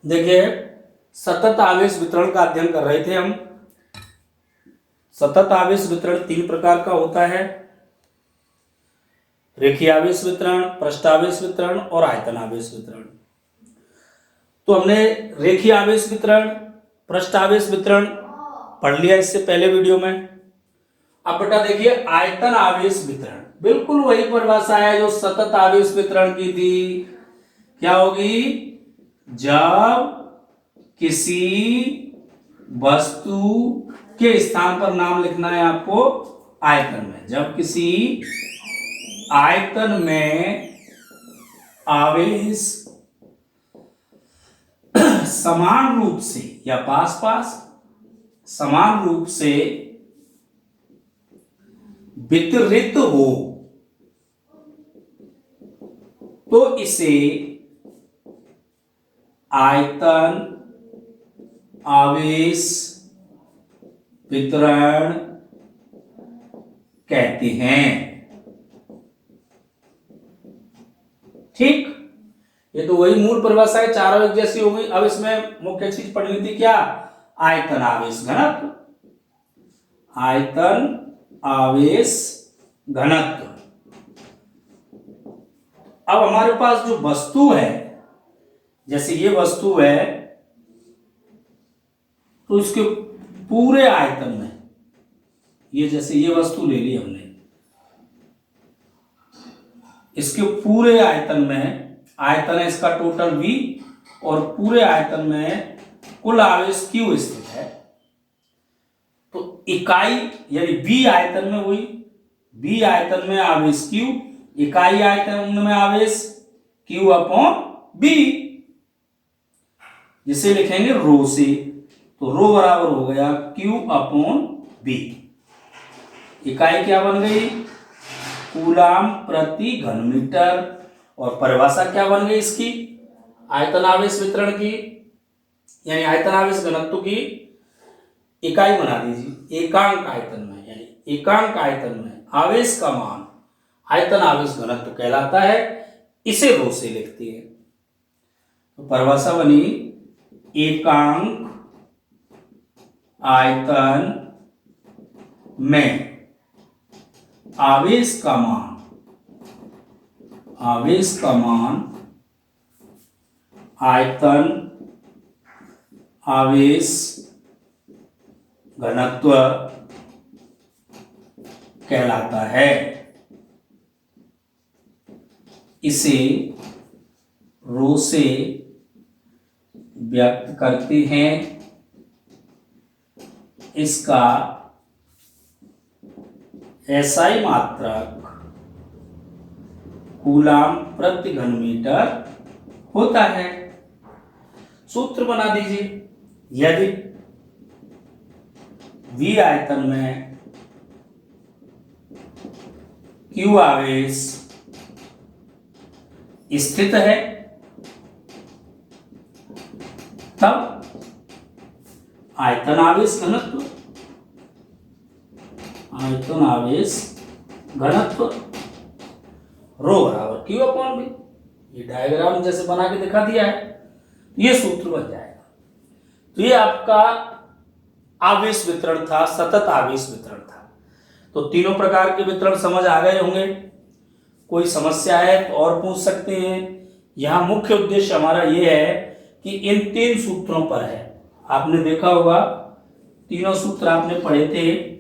देखिए, सतत आवेश वितरण का अध्ययन कर रहे थे हम। सतत आवेश वितरण तीन प्रकार का होता है: रेखीय आवेश वितरण, पृष्ठावेश वितरण और आयतन आवेश वितरण। तो हमने रेखीय आवेश वितरण, पृष्ठावेश वितरण पढ़ लिया इससे पहले वीडियो में। अब बेटा देखिए, आयतन आवेश वितरण बिल्कुल वही परिभाषा है जो सतत आवेश वितरण की थी। क्या होगी? जब किसी वस्तु के स्थान पर नाम लिखना है आपको आयतन में। जब किसी आयतन में आवेश समान रूप से या पास पास समान रूप से वितरित हो तो इसे आयतन आवेश वितरण कहते हैं। ठीक, ये तो वही मूल परिभाषा है, चारों एक जैसी हो गई। अब इसमें मुख्य चीज पढ़नी थी क्या? आयतन आवेश घनत्व। आयतन आवेश घनत्व। अब हमारे पास जो वस्तु है, जैसे ये वस्तु है, तो इसके पूरे आयतन में, ये जैसे ये वस्तु ले ली हमने, इसके पूरे आयतन में, आयतन है इसका टोटल V, और पूरे आयतन में कुल आवेश Q स्थित है। तो इकाई यानी B आयतन में हुई, B आयतन में आवेश Q, इकाई आयतन में आवेश Q अपॉन B, जिसे लिखेंगे रो से। तो रो बराबर हो गया Q अपॉन B। इकाई क्या बन गई? कूलाम प्रति घन मीटर। और परिभाषा क्या बन गई इसकी? आयतन आवेश वितरण की, यानी आयतन आवेश घनत्व की इकाई बना दीजिए एकांक आयतन में, यानी एकांक आयतन में आवेश का मान आयतन आवेश घनत्व कहलाता है। इसे रो से लिखती है। तो परिभाषा बनी एकांक आयतन में आवेश का मान आयतन आवेश घनत्व कहलाता है। इसे रो से व्यक्त करते हैं। इसका एसआई मात्रक कूलाम प्रति घन मीटर होता है। सूत्र बना दीजिए। यदि V आयतन में Q आवेश स्थित है, तब आयतन आवेश घनत्व रो बराबर Q अपॉन B। ये डायग्राम जैसे बना के दिखा दिया है, ये सूत्र बन जाएगा। तो ये आपका आवेश वितरण था, सतत आवेश वितरण था। तो तीनों प्रकार के वितरण समझ आ गए होंगे। कोई समस्या है तो और पूछ सकते हैं। यहां मुख्य उद्देश्य हमारा ये है कि इन तीन सूत्रों पर है। आपने देखा होगा, तीनों सूत्र आपने पढ़े थे,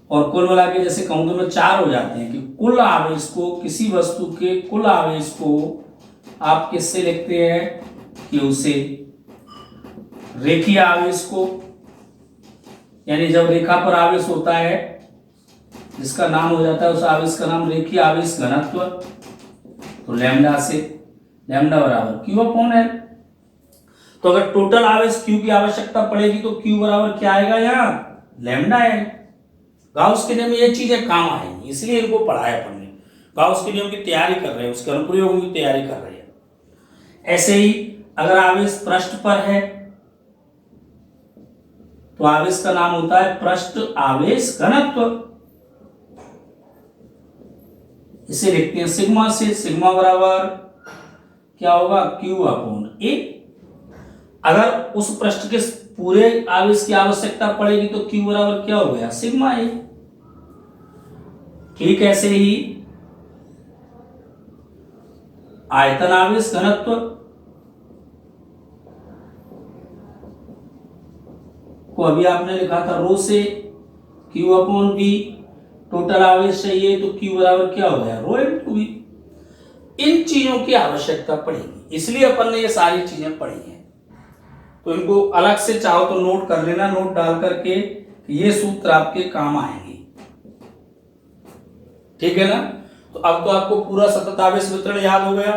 और कुल मिला के जैसे कहूं तो में चार हो जाते हैं कि कुल आवेश को, किसी वस्तु के कुल आवेश को आप किससे लिखते हैं? Q से। रेखीय आवेश को, यानी जब रेखा पर आवेश होता है जिसका नाम हो जाता है उस आवेश का नाम रेखीय आवेश घनत्व, तो लैम्डा से। लैम्डा बराबर Q अपॉन L। तो अगर टोटल आवेश Q की आवश्यकता पड़ेगी तो Q बराबर क्या आएगा? यहाँ लैम्डा L। गाउस के नियम में ये चीजें काम आएंगी, इसलिए इनको पढ़ाया अपन ने। गाउस के नियम की तैयारी कर रहे हैं, उसके अनुप्रयोग की तैयारी कर रहे हैं। ऐसे ही अगर आवेश पृष्ठ पर है तो आवेश का नाम होता है पृष्ठ आवेश घनत्व। इसे लिखते हैं सिग्मा से। सिग्मा बराबर क्या होगा, Q अपॉन A। अगर उस पृष्ठ के पूरे आवेश की आवश्यकता पड़ेगी तो Q बराबर क्या हो गया, सिग्मा A। ठीक ऐसे ही आयतन आवेश घनत्व को अभी आपने लिखा था रो से, Q अपॉन V, टोटल आवेश चाहिए तो Q बराबर क्या हो गया, रो इंटू V। इन चीजों की आवश्यकता पड़ेगी, इसलिए अपन ने ये सारी चीजें पढ़ी हैं। तो इनको अलग से चाहो तो नोट कर लेना, नोट डाल करके ये सूत्र आपके काम आएंगे। ठीक है ना। तो अब तो आपको पूरा सतत आवेश वितरण याद हो गया,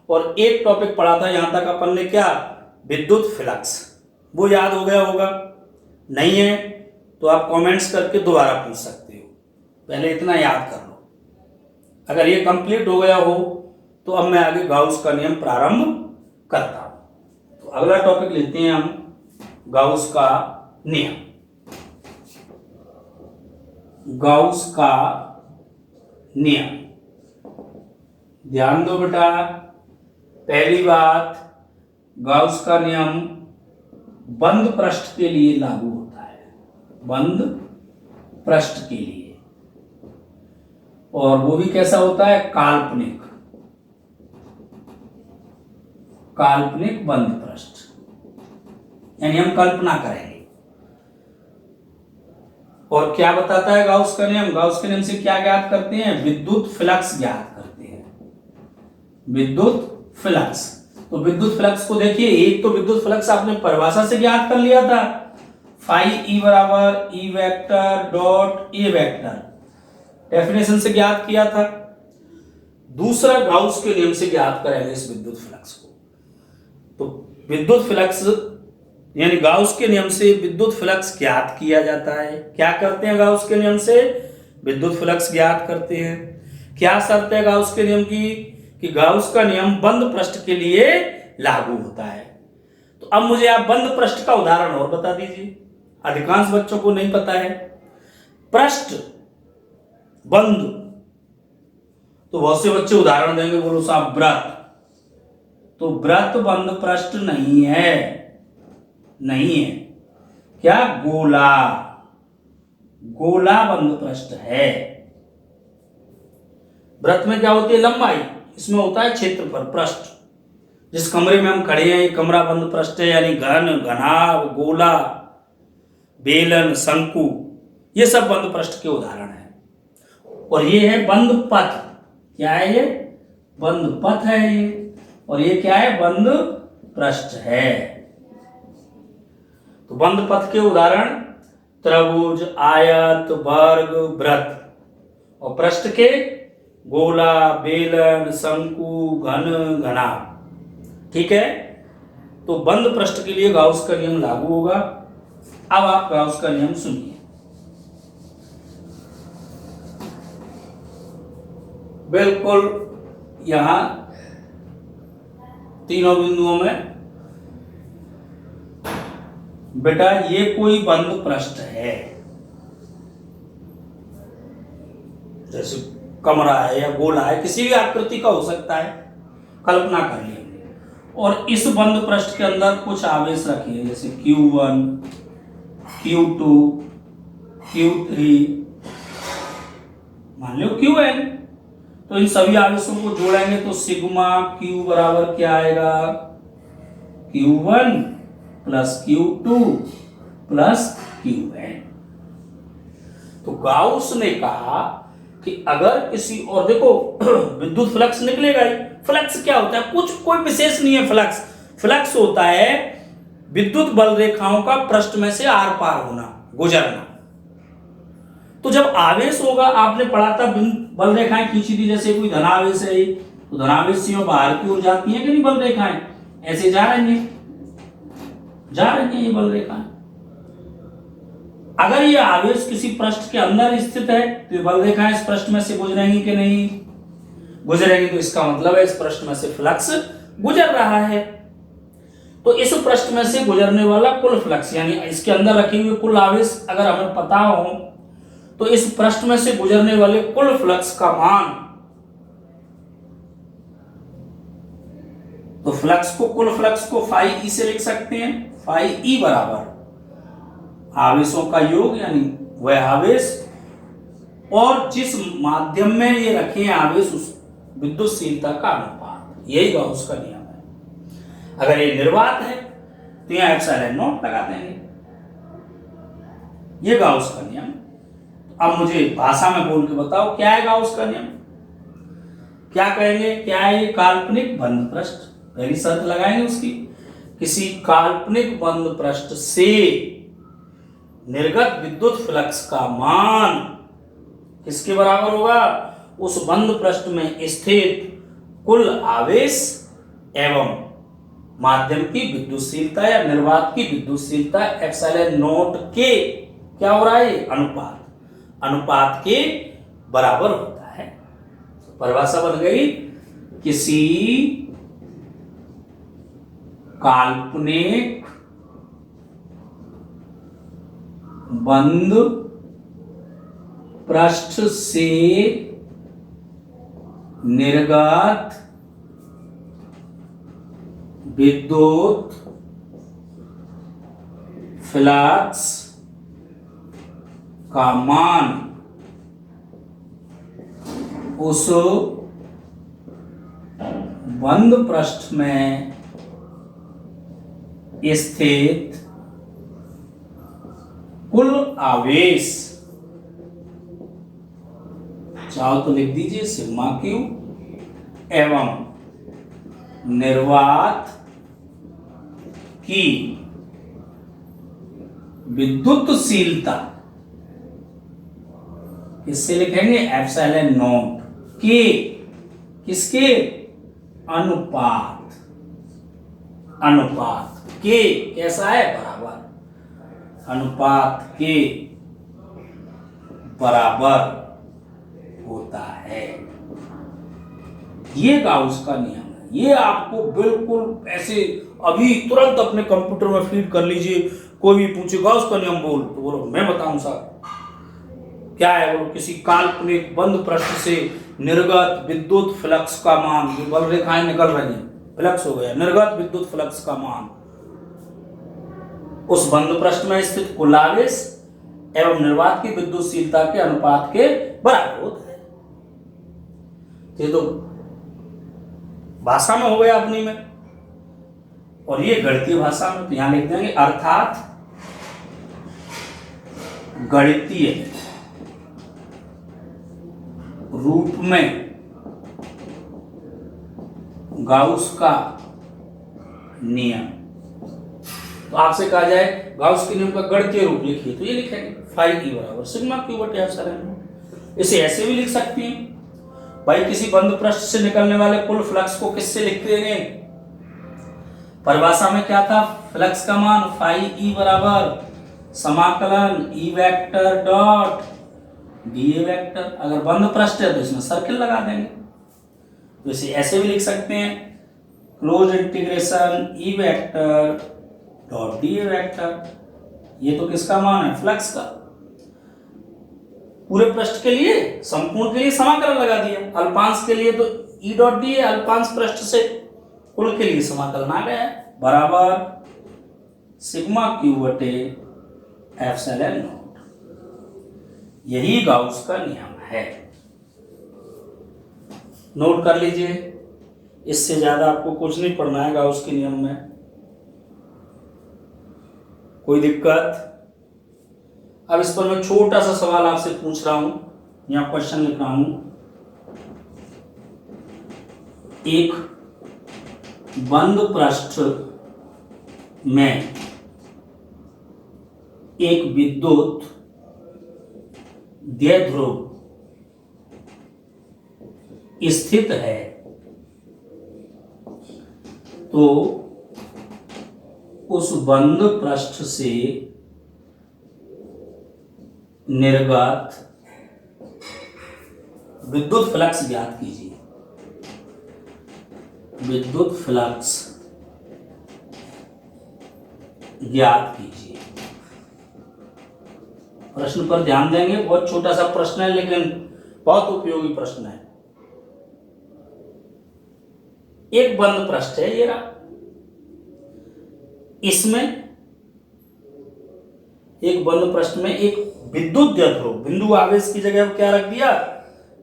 और एक टॉपिक पढ़ा था यहां तक अपन ने, क्या, विद्युत फ्लक्स, वो याद हो गया होगा। नहीं है तो आप कमेंट्स करके दोबारा पूछ सकते हो, पहले इतना याद कर लो। अगर ये कंप्लीट हो गया हो तो अब मैं आगे गाउस का नियम प्रारंभ करता हूं। तो अगला टॉपिक लेते हैं हम, गाउस का नियम। गाउस का नियम, ध्यान दो बेटा। पहली बात, गाउस का नियम बंद पृष्ठ के लिए लागू होता है, बंद पृष्ठ के लिए, और वो भी कैसा होता है, काल्पनिक, काल्पनिक बंद पृष्ठ, यानी हम कल्पना करेंगे। और क्या बताता है गाउस का नियम, गाउस के नियम से क्या ज्ञात करते हैं, विद्युत फ्लक्स ज्ञात करते हैं, विद्युत फ्लक्स। तो विद्युत फ्लक्स को देखिए, एक तो विद्युत फ्लक्स आपने परिभाषा से ज्ञात कर लिया था, फाई ई बराबर E vector dot A vector, definition से ज्ञात किया था। दूसरा गाउस के नियम से ज्ञात करेंगे इस विद्युत फ्लक्स को। तो विद्युत फ्लक्स यानी गाउस के नियम से विद्युत फ्लक्स ज्ञात किया जाता है। क्या करते हैं गाउस के नियम से, विद्युत फ्लक्स ज्ञात करते हैं। क्या शर्त है गाउस के नियम की, कि गाउस का नियम बंद पृष्ठ के लिए लागू होता है। तो अब मुझे आप बंद पृष्ठ का उदाहरण और बता दीजिए, अधिकांश बच्चों को नहीं पता है। पृष्ठ बंद, तो बहुत से बच्चे उदाहरण देंगे, बोलो साहब व्रत, तो व्रत बंद पृष्ठ नहीं है, नहीं है। क्या, गोला, गोला बंद पृष्ठ है। व्रत में क्या होती है, लंबाई, इसमें होता है क्षेत्रफल, पृष्ठ। जिस कमरे में हम खड़े हैं ये कमरा बंद पृष्ठ है, यानी घन, घनाभ, गोला, बेलन, शंकु, ये सब बंद पृष्ठ के उदाहरण हैं। और ये है बंद पथ, क्या है ये, बंद पथ है ये, और ये क्या है, बंद पृष्ठ है। तो बंद पथ के उदाहरण त्रिभुज, आयत, वर्ग, वृत्त, और पृष्ठ के गोला, बेलन, शंकु, घन, घनाभ। ठीक है। तो बंद पृष्ठ के लिए गाउस का नियम लागू होगा। अब आप गाउस का नियम सुनिए। बिल्कुल यहां तीनों बिंदुओं में बेटा ये कोई बंद पृष्ठ है, जैसे कमरा है या गोला है, किसी भी आकृति का हो सकता है, कल्पना कर लीजिए। और इस बंद पृष्ठ के अंदर कुछ आवेश रखिए, जैसे Q1, Q2, Q3, मान लो Qn। तो इन सभी आवेशों को जोड़ेंगे तो सिग्मा Q बराबर क्या आएगा, Q1 plus Q2 plus Qn। तो गाउस ने कहा कि अगर किसी, और देखो विद्युत फ्लक्स निकलेगा ही। फ्लक्स क्या होता है, कुछ कोई विशेष नहीं है फ्लक्स। फ्लक्स होता है विद्युत बल रेखाओं का पृष्ठ में से आर पार होना, गुजरना। तो जब आवेश होगा, आपने पढ़ा था बल रेखाएं खींची थी, जैसे कोई धनावेश है तो धनावेश से बाहर की ओर जाती है कि नहीं बल रेखाएं, ऐसे जा रही हैं, जा रही हैं ये बल रेखाएं। अगर ये आवेश किसी पृष्ठ के अंदर स्थित है तो बल रेखाएं इस पृष्ठ में से गुजरेंगी कि नहीं गुजरेंगी, तो इसका मतलब है इस पृष्ठ में से फ्लक्स गुजर रहा है। तो इस पृष्ठ में से गुजरने वाला कुल फ्लक्स, यानी इसके अंदर रखे हुए कुल आवेश अगर हमें पता हो तो इस पृष्ठ में से गुजरने वाले कुल फ्लक्स का मान तो फ्लक्स को, कुल फ्लक्स को फाई ई से लिख सकते हैं। फाई ई बराबर आवेशों का योग, यानी वह आवेश और जिस माध्यम में ये रखे हैं आवेश, उस विद्युतशीलता का अनुपात। यही गाउस का नियम है। अगर ये निर्वात है तो यहां एप्सिलॉन नॉट लगा देंगे। ये गाउस का नियम। अब मुझे भाषा में बोल के बताओ क्या है गाउस का नियम। क्या कहेंगे, क्या है ये काल्पनिक बंद पृष्ठ। पहली शर्त लगाएंगे उसकी, किसी काल्पनिक बंद पृष्ठ से निर्गत विद्युत फ्लक्स का मान किसके बराबर होगा, उस बंद पृष्ठ में स्थित कुल आवेश एवं माध्यम की विद्युतशीलता या निर्वात की विद्युतशीलता एप्सिलॉन नॉट के क्या हो रहा है, अनुपात के बराबर होता है। परिभाषा बन गई, किसी काल्पनिक बंद पृष्ठ से निर्गत विद्युत फ्लक्स का मान उस बंद पृष्ठ में स्थित कुल आवेश, चाहो तो लिख दीजिए सिग्मा क्यू, एवं निर्वात की विद्युतशीलता, इससे लिखेंगे एप्सिलॉन नॉट के, किसके, अनुपात के कैसा है, बराबर, अनुपात के बराबर होता है। ये गाउस का नियम है। ये आपको बिल्कुल ऐसे अभी तुरंत अपने कंप्यूटर में फीड कर लीजिए। कोई भी पूछे गाउस का नियम बोल, तो बोलो मैं बताऊं साहब क्या है। बोलो किसी काल्पनिक बंद पृष्ठ से निर्गत विद्युत फ्लक्स का मान, जो बल रेखाएं निकल रही हैं, फ्लक्स हो गया, निर्गत विद्युत फ्लक्स का मान उस बंद पृष्ठ में स्थित कुल आवेश एवं निर्वात की विद्युतशीलता के अनुपात के बराबर होता है। ये तो भाषा में हो गया अपनी में, और ये गणितीय भाषा में, तो यहां लिख देंगे अर्थात गणितीय रूप में गाउस का नियम। तो आपसे कहा जाए गाउस के नियम का गणितीय रूप लिखिए, तो ये लिखेंगे फाई ई बराबर सिग्मा क्यू बटे एप्सिलॉन। इसे ऐसे भी लिख सकती हैं भाई, किसी बंद पृष्ठ से निकलने वाले कुल फ्लक्स को किससे लिखते हैं, परिभाषा में क्या था, फ्लक्स का मान फाई ई बराबर समाकलन E vector dot D A vector. अगर बंद पृष्ठ है तो इसमें सर्किल लगा देंगे। तो इसे ऐसे भी लिख सकते हैं, close integration E vector dot D A vector. ये तो किसका मान है, फ्लक्स का। पूरे पृष्ठ के लिए, संपूर्ण के लिए समाकलन लगा दिया, अल्पांश के लिए तो ई डॉट डी ए, अल्पांश पृष्ठ से कुल के लिए समाकलन आ गया है, बराबर सिग्मा क्यू बटे एप्सिलॉन नॉट। यही गाउस का नियम है, नोट कर लीजिए। इससे ज्यादा आपको कुछ नहीं पढ़ना है गाउस के नियम में। कोई दिक्कत? अब इस पर मैं छोटा सा सवाल आपसे पूछ रहा हूं, या क्वेश्चन लिख रहा हूं। एक बंद पृष्ठ में एक विद्युत द्विध्रुव स्थित है, तो उस बंद पृष्ठ से निर्गत विद्युत फ्लक्स ज्ञात कीजिए। विद्युत फ्लक्स ज्ञात कीजिए। प्रश्न पर ध्यान देंगे, बहुत छोटा सा प्रश्न है लेकिन बहुत उपयोगी प्रश्न है। एक बंद पृष्ठ है ये रहा, इसमें एक बंद पृष्ठ में एक विद्युत द्विध्रुव, बिंदु आवेश की जगह क्या रख दिया,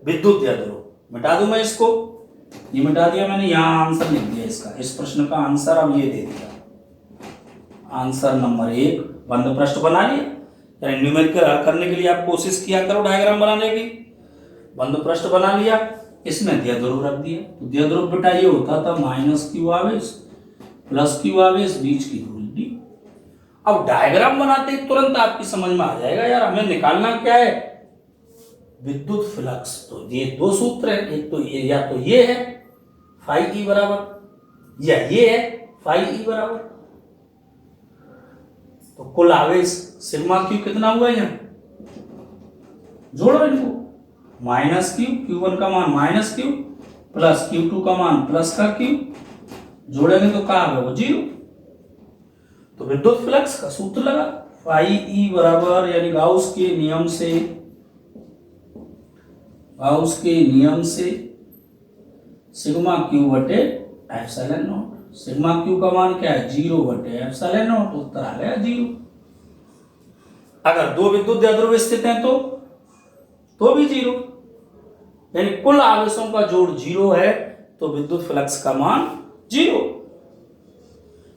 विद्युत द्विध्रुव। मिटा दूं मैं इसको, ये मिटा दिया मैंने, यहां आंसर लिख दिया इसका, इस प्रश्न का आंसर अब ये दे दिया, आंसर नंबर 1 बंद पृष्ठ बना लिया। यानी न्यूमेरिकल हल करने के लिए आप कोशिश किया करो डायग्राम बनाने की। बंद पृष्ठ बना लिया, इसमें द्विध्रुव रख दिया, तो द्विध्रुव बेटा ये होता था -q आवेश प्लस q आवेश, बीच की दूरी d। अब डायग्राम बनाते ही तुरंत आपकी समझ में आ जाएगा यार हमें निकालना क्या है, विद्युत फ्लक्स। तो ये दो सूत्र है, एक तो ये, या तो ये है फाई ई बराबर, या ये है फाई ई बराबर। तो कुल आवेश सिग्मा क्यू कितना हुआ यहाँ, जोड़ो इनको, -q, q1 का मान -q प्लस q2 का मान प्लस का q, जोड़ेंगे तो क्या होगा, 0। तो विद्युत फ्लक्स का सूत्र लगा फाई ई बराबर, यानी गाउस के नियम से, गाउस के नियम से सिग्मा क्यू बटे एप्सिलॉन नॉट। सिग्मा क्यू का मान क्या है, 0 बटे एप्सिलॉन नॉट, उत्तर आ गया 0। अगर दो विद्युत द्विध्रुव स्थित हैं तो भी 0, यानी कुल आवेशों का जोड़ 0 है, तो विद्युत फ्लक्स का मान 0।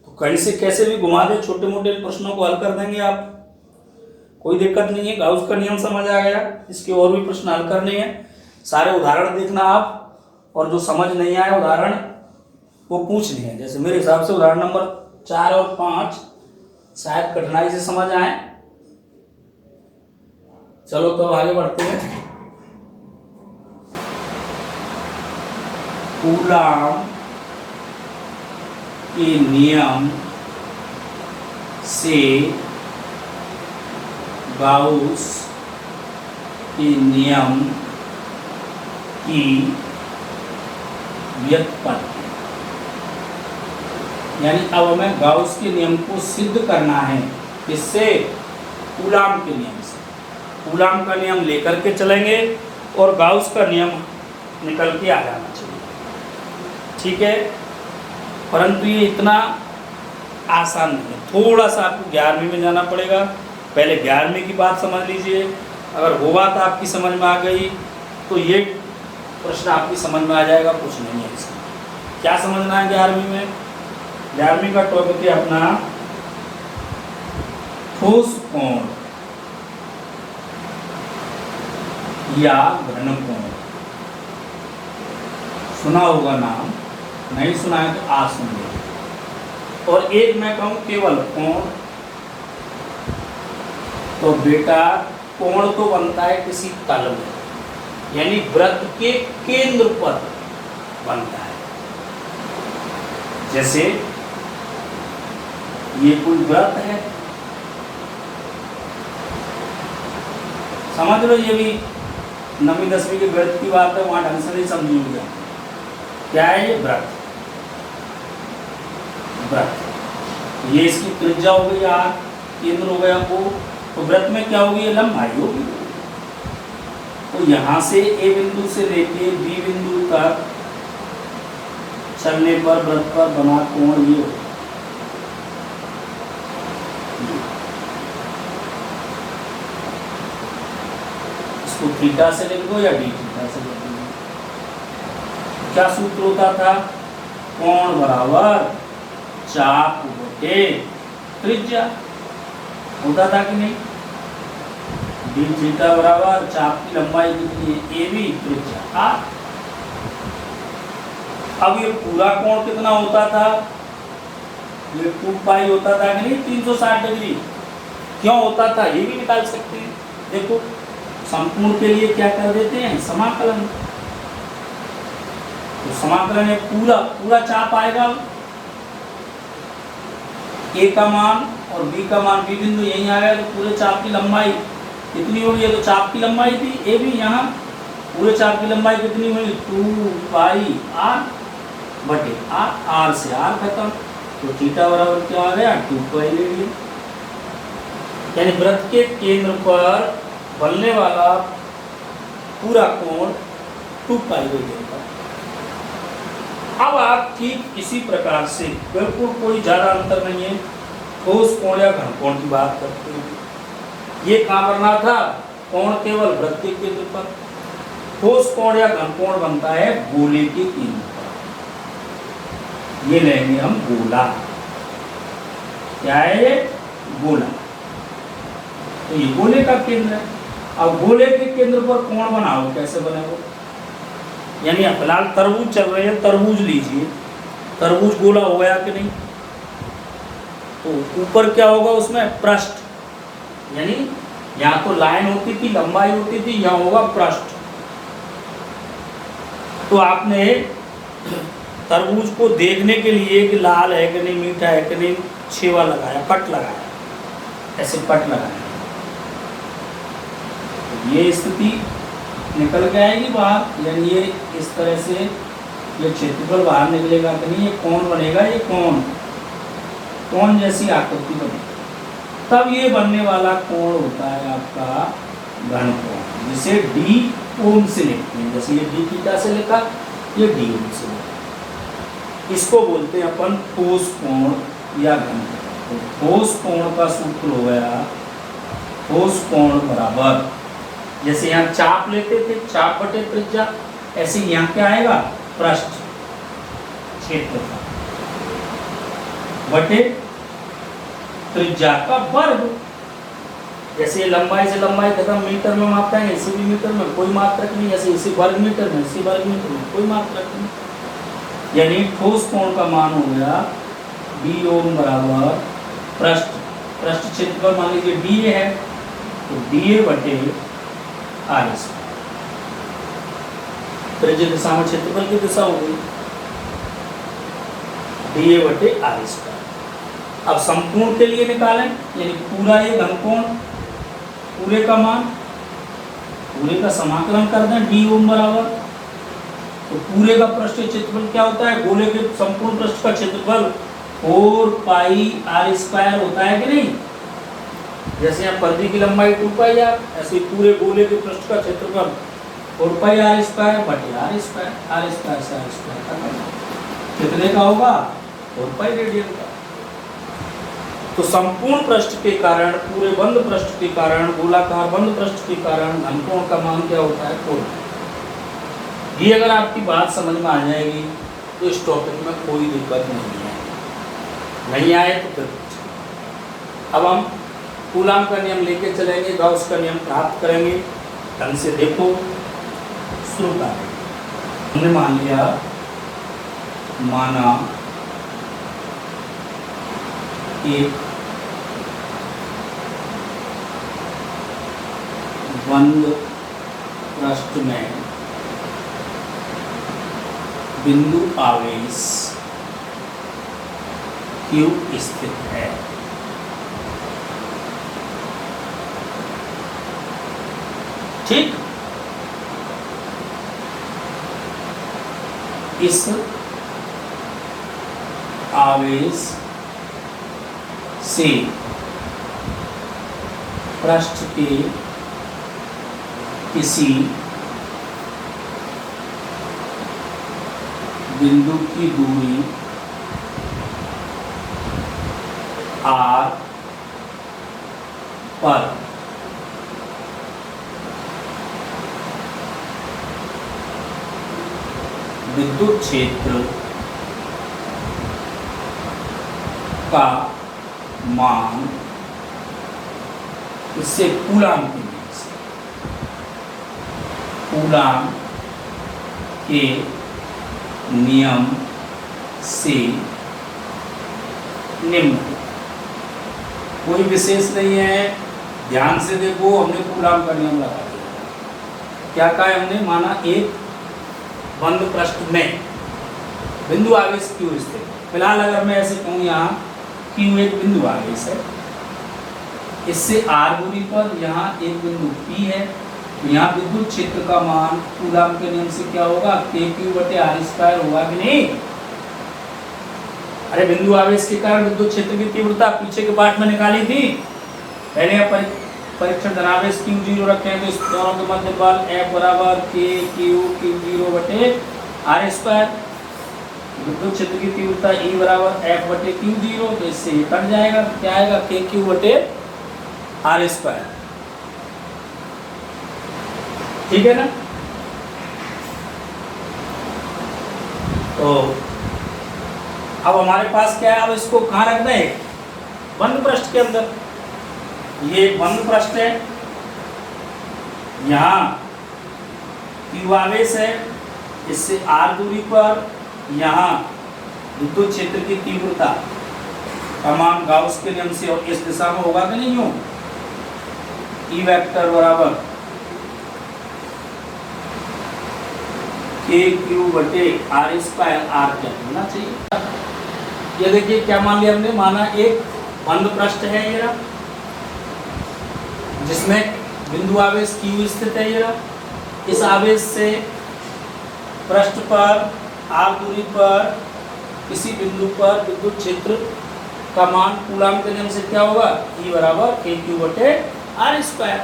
तो कहीं से कैसे भी घुमा दे, छोटे मोटे प्रश्नों को हल कर देंगे आप, कोई दिक्कत नहीं है। गाउस का नियम समझ आ गया, इसके और भी प्रश्न हल करने हैं, सारे उदाहरण देखना आप, और जो समझ नहीं आया उदाहरण वो पूछने हैं। जैसे मेरे हिसाब से उदाहरण नंबर 4 और 5 शायद कठिनाई से समझ आए। चलो तो आगे बढ़ते हैं। कूलॉम के नियम से गाउस के नियम की व्युत्पत्ति, यानी अब हमें गाउस के नियम को सिद्ध करना है, किससे, कूलॉम के नियम से। कूलॉम का नियम लेकर के चलेंगे और गाउस का नियम निकल के आ जाना चाहिए, ठीक है। परंतु ये इतना आसान नहीं है, थोड़ा सा आपको 11वीं में जाना पड़ेगा। पहले 11वीं की बात समझ लीजिए, अगर वो बात आपकी समझ में आ गई तो ये प्रश्न आपकी समझ में आ जाएगा, कुछ नहीं है इसमें। क्या समझना है 11वीं में, 11वीं का टॉपिक है अपना ठोस कोण या घन कोण। सुना होगा नाम, नहीं सुना है तो आज सुन लो। और एक मैं कहूं केवल कोण, तो बेटा कोण तो बनता है किसी तल में, यानी वृत्त के केंद्र पर बनता है। जैसे ये कोई वृत्त है, समझ लो, ये भी 9वीं 10वीं के वृत्त की बात है, वहां ढंग से नहीं समझी होगी। क्या है ये वृत्त, वृत्त ये इसकी त्रिज्या हो गई r, केंद्र हो गया O, तो वृत्त में क्या होगी, लंबाई होगी। तो यहां से A बिंदु से लेके B बिंदु तक चलने पर वृत्त पर बना कोण ये होगा। इसको थीटा से लिख दो या d थीटा से लिख दो। क्या सूत्र होता था, कोण बराबर चाप बटे त्रिज्या, होता था कि नहीं। डी थीटा बराबर चाप की लंबाई कितनी है, ए बी, त्रिज्या आर। अब ये पूरा कोण कितना होता था, ये 2 पाई होता था कि नहीं, 360 डिग्री। क्यों होता था ये भी निकाल सकते हैं। देखो संपूर्ण के लिए क्या कर देते हैं, समाकलन। तो समाकलन है पूरा चाप आएगा, ए का मान और बी का मान, बी बिंदु यहीं आ गया, तो पूरे चाप की लंबाई कितनी होगी, ये तो चाप की लंबाई थी, ए भी यहाँ पूरे चाप की लंबाई कितनी हुई, 2 पाई आर बटे आर, आर से आर खत्म, तो थीटा बराबर क्या आ गया, 2 पाई ले लिया। यानी वृत्त के केंद्र पर बनने वाला पूरा कोण 2 पाई हो जाएगा। अब आप ठीक इसी प्रकार से बिल्कुल कोई ज्यादा अंतर नहीं है, ठोस कोण या घन कोण की बात करते हैं। ये कहाँ बनना था, कोण केवल वृत्तीय केंद्र पर। ठोस कोण या घन कोण बनता है गोले के केंद्र पर। ये लेंगे हम गोला, क्या है ये, गोला। तो ये गोले का केंद्र है। अब गोले के केंद्र पर कोण बनाओ, कैसे बनेगा, यानी फिलहाल तरबूज चल रहे हैं, तरबूज लीजिए, तरबूज गोला हो गया कि नहीं, तो ऊपर क्या होगा उसमें, पृष्ठ, यानी यहाँ तो लाइन होती थी, लंबाई होती थी, यहाँ होगा पृष्ठ। तो आपने तरबूज को देखने के लिए कि लाल है कि नहीं, मीठा है कि नहीं, छेवा लगाया, पट लगाया, ऐसे पट लगाया, ये स्थिति निकल के आएगी बाहर, यानी ये इस तरह से ये क्षेत्रफल बाहर निकलेगा कि नहीं, ये कोण बनेगा, ये कोण जैसी आकृति बनेगी। तब ये बनने वाला कोण होता है आपका घन कोण, जिसे डी ओम से लिखते हैं। जैसे ये डी थीटा से लिखा, ये डी ओम से लिखा। इसको बोलते हैं अपन ठोस कोण या घन कोण। तो ठोस कोण का सूत्र हो गया, ठोस कोण बराबर, जैसे यहाँ चाप लेते थे, चाप बटे त्रिज्या, ऐसे यहाँ क्या आएगा, पृष्ठ क्षेत्रफल बटे त्रिज्या का वर्ग। जैसे लंबाई से लंबाई खत्म, मीटर में मापते हैं, इसी भी मीटर में कोई मात्रक नहीं, जैसे इसी वर्ग मीटर में, इसी वर्ग मीटर में कोई मात्रक नहीं। यानी ठोस कोण का मान हो गया डी ओम बराबर पृष्ठ क्षेत्रफल, मान लीजिए डी है, तो डी ए बटे आर स्क्वायर, त्रिज्या दिशा में क्षेत्रफल की दिशा हो गई, डी ए बटे आर स्क्वायर। अब संपूर्ण के लिए निकालें, यानी पूरा ये घन कोण, पूरे का मान, पूरे का समाकलन कर दें डी ओम बराबर, तो पूरे का पृष्ठ क्षेत्रफल क्या होता है, गोले के संपूर्ण पृष्ठ का क्षेत्रफल 4 पाई आर स्क्वायर होता है कि नहीं। जैसे यहाँ पर्दी की लंबाई 2 पाई आर, ऐसे पूरे गोले के पृष्ठ का क्षेत्रफल 4 पाई आर स्क्वायर बटे आर स्क्वायर से आर स्क्वायर का कितने का होगा, 4 पाई रेडियन का। तो संपूर्ण पृष्ठ के कारण, पूरे बंद पृष्ठ के कारण, गोलाकार बंद पृष्ठ के कारण घन कोण का मान क्या होता है, 4। ये अगर आपकी बात समझ में आ जाएगी तो इस टॉपिक में कोई दिक्कत नहीं है, नहीं आए तो फिर अब हम कूलाम का नियम लेके चलेंगे, गाउस का नियम प्राप्त करेंगे। ढंग से देखो, शुरू करें। हमने मान लिया, माना एक बंद पृष्ठ में बिंदु आवेश Q स्थित है। ठीक, इस आवेश से पृष्ठ के किसी बिंदु की दूरी r पर विद्युत क्षेत्र का मान, इससे कूलाम के नियम से, कूलाम के नियम से निम्न, कोई विशेष नहीं है, ध्यान से देखो। हमने कूलाम का नियम लगा दिया, क्या कहा है हमने, माना एक बंद पृष्ठ में बिंदु आवेश Q स्थित। फिलहाल अगर मैं ऐसे कहूँ यहाँ Q एक बिंदु आवेश है, इससे r दूरी पर यहाँ एक बिंदु P है, तो यहाँ विद्युत क्षेत्र का मान कूलाम के नियम से क्या होगा, KQ बटे आर स्क्वायर होगा कि नहीं। अरे बिंदु आवेश के कारण विद्युत क्षेत्र की तीव्रता पीछे के पाठ में निकाली थी, पहले परीक्षण धनावेश Q0 रखे हैं, तो इस दोनों के मध्य बल F बराबर KQ Q0 बटे आर स्क्वायर। विद्युत क्षेत्र की तीव्रता E बराबर F बटे क्यू 0, तो इससे ये कट जाएगा, क्या आएगा के क्यू बटे आर स्क्वायर। ठीक है ना। तो अब हमारे पास क्या है, अब इसको कहाँ रखना है, बंद पृष्ठ के अंदर। ये बंद पृष्ठ है, यहाँ क्यू आवेश है, इससे आर दूरी पर यहाँ विद्युत क्षेत्र की तीव्रता का मान गाउस के नियम से और इस दिशा में होगा कि नहीं हो, ई वेक्टर बराबर के क्यू बटे आर स्क्वायर, आर क्या होना चाहिए। ये देखिए क्या मान लिया हमने, माना एक बंद पृष्ठ है ये रहा, जिसमें बिंदु आवेश क्यू स्थित है ये रहा। इस आवेश से पृष्ठ पर आर दूरी पर किसी बिंदु पर विद्युत क्षेत्र का मान कूलॉम के नियम से क्या होगा, E बराबर के क्यू बटे आर स्क्वायर।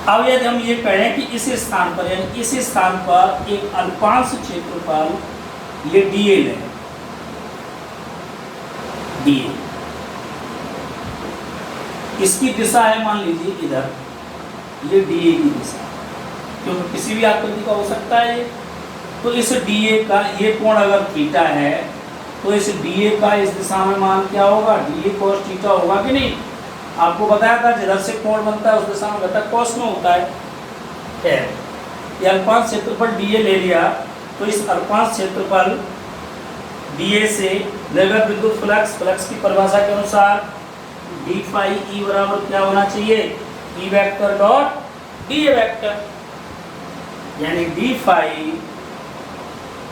अब यदि हम ये कहें कि इस स्थान पर, यानी इस स्थान पर एक अल्पांश क्षेत्रफल ये dl है, dl इसकी दिशा है, मान लीजिए इधर ये dA की दिशा, क्योंकि किसी भी आकृति का हो सकता है। तो इस dA का ये कोण अगर थीटा है, तो इस dA का इस दिशा में मान क्या होगा, dA cos थीटा होगा कि नहीं। आपको बताया था जिधर से कोण बनता है उस दिशा में घटक cos में होता है। ये अल्पांश क्षेत्रफल dA ले लिया, तो इस अल्पांश क्षेत्रफल dA से निर्गत विद्युत फ्लक्स की परिभाषा के अनुसार d फाई E बराबर क्या होना चाहिए, E vector dot dA vector, यानी d फाई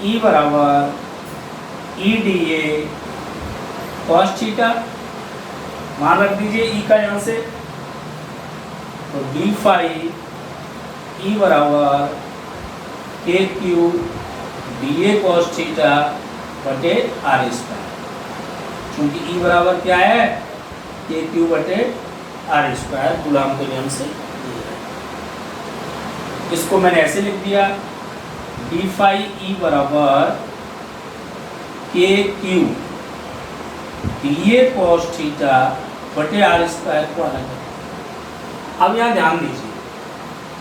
E बराबर E dA cos थीटा, मान रख दीजिए E का यहाँ से, तो d फाई E बराबर के क्यू dA cos थीटा बटे आर स्क्वायर, क्योंकि E बराबर क्या है, के क्यू बटे आर स्क्वायर कूलॉम के नियम से। इसको मैंने ऐसे लिख दिया, डी फाई ई बराबर के क्यू डीए कॉस थीटा बटे आर स्क्वायर को अलग है। अब यहाँ ध्यान दीजिए,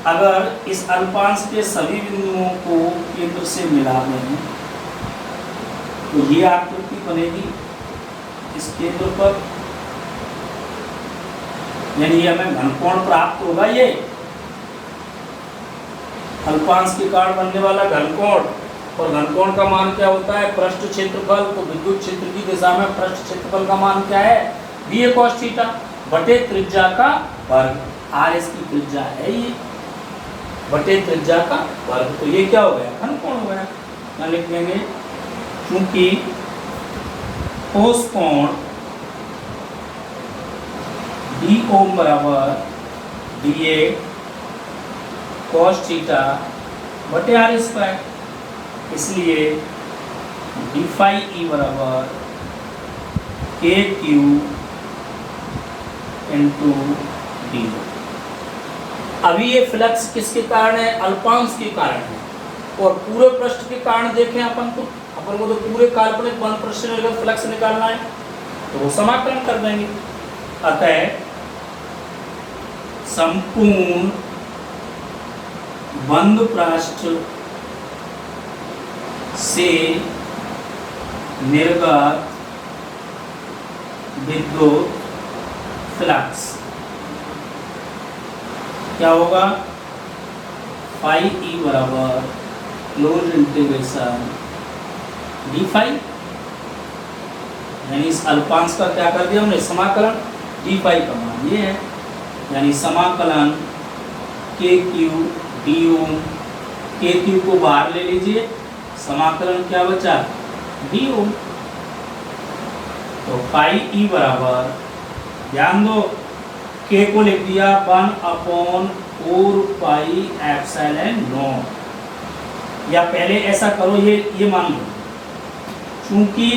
अगर इस अल्पांश के सभी बिंदुओं को केंद्र से मिला दें तो ये आकृति बनेगी इस केंद्र पर, यानी हमें घनकोण प्राप्त होगा। ये अल्पांश के कारण बनने वाला घनकोण, और घनकोण का मान क्या होता है, पृष्ठ क्षेत्रफल। तो विद्युत क्षेत्र की दिशा में पृष्ठ क्षेत्रफल का मान क्या है, डीए कॉस थीटा बटे त्रिज्या का वर्ग। आर इसकी त्रिज्या है ये, बटे त्रिज्या का वर्ग। तो ये क्या हो गया, घनकोण हो गया। यहाँ लिख देंगे, क्योंकि ठोस कोण डी ओम बराबर डीए कॉस थीटा बटे आर स्क्वायर, इसलिए डी फाई ई बराबर के क्यू इंटू डी। अभी ये फ्लक्स किसके कारण है, अल्पांश के कारण है। और पूरे पृष्ठ के कारण देखें अपन को तो पूरे काल्पनिक बंद पृष्ठ में अगर फ्लक्स निकालना है तो वो समाकलन कर देंगे। अतः संपूर्ण बंद पृष्ठ से निर्गत विद्युत फ्लक्स क्या होगा, फाई ई बराबर क्लोज इंटीग्रेशन डी फाई, यानी इस अल्पांश का क्या कर दिया हमने, समाकलन। डी फाई का मान ये है, यानी समाकलन के क्यू डी ओम, के क्यू को बाहर ले लीजिए, समाकलन क्या बचा, डी ओम। तो पाई ई बराबर, ध्यान दो, के को लिख दिया 1/4 पाई एप्सिलॉन नॉट, या पहले ऐसा करो, ये मान लो, चूंकि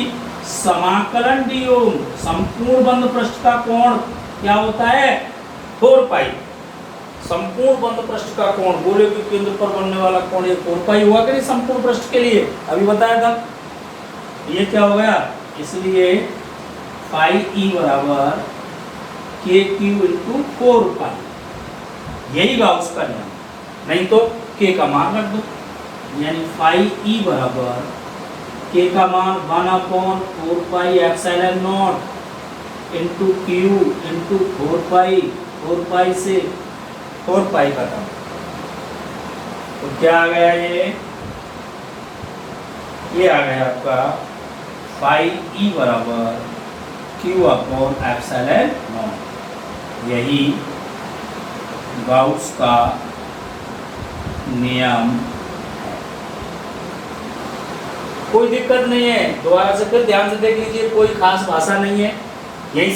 समाकलन डी ओम संपूर्ण बंद पृष्ठ का कोण क्या होता है 4 पाई, संपूर्ण बंद पृष्ठ का कोण, गोले के केंद्र पर बनने वाला कोण ये 4 पाई हुआ कि नहीं संपूर्ण पृष्ठ के लिए, अभी बताया था। ये क्या हो गया, इसलिए पाई ई बराबर के क्यू इंटू 4 पाई, यही गाउस का नियम, नहीं तो के का मान रख दो, यानी पाई ई बराबर के का मान 1/4 pi epsilon not into Q into 4 पाई से 4 पाई का था, तो क्या आ गया ये आ गया आपका पाई ई बराबर क्यू अपॉन एप्सिलॉन नॉट, यही गाउस का नियम है। कोई दिक्कत नहीं है, दोबारा से फिर ध्यान से देख लीजिए, कोई खास भाषा नहीं है, यही